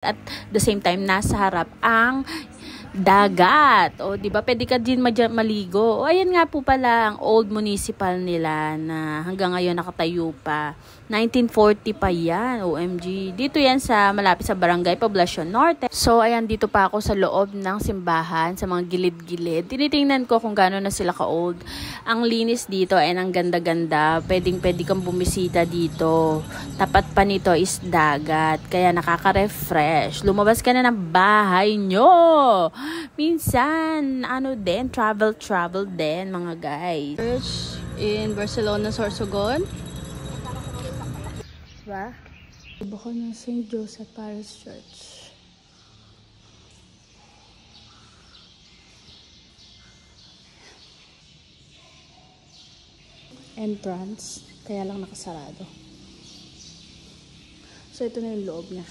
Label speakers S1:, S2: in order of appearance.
S1: at the same time nasa harap ang dagat. O, di ba? Pwede ka din maligo. O, ayan nga po pala ang old municipal nila na hanggang ngayon nakatayo pa. 1940 pa yan. OMG. Dito yan sa malapit sa Barangay Poblacion Norte. So, ayan, dito pa ako sa loob ng simbahan, sa mga gilid-gilid. Tinitingnan ko kung gaano na sila ka-old. Ang linis dito ay ang ganda-ganda. Pwede kang bumisita dito. Tapat pa nito is dagat. Kaya nakaka-refresh. Lumabas ka na ng bahay nyo. Minsan, travel din mga guys. Church in Barcelona, Sorsogon. Diba? Iba ko ng St. Joseph Parish Church. Entrance. Kaya lang nakasarado. So, ito na yung loob niya.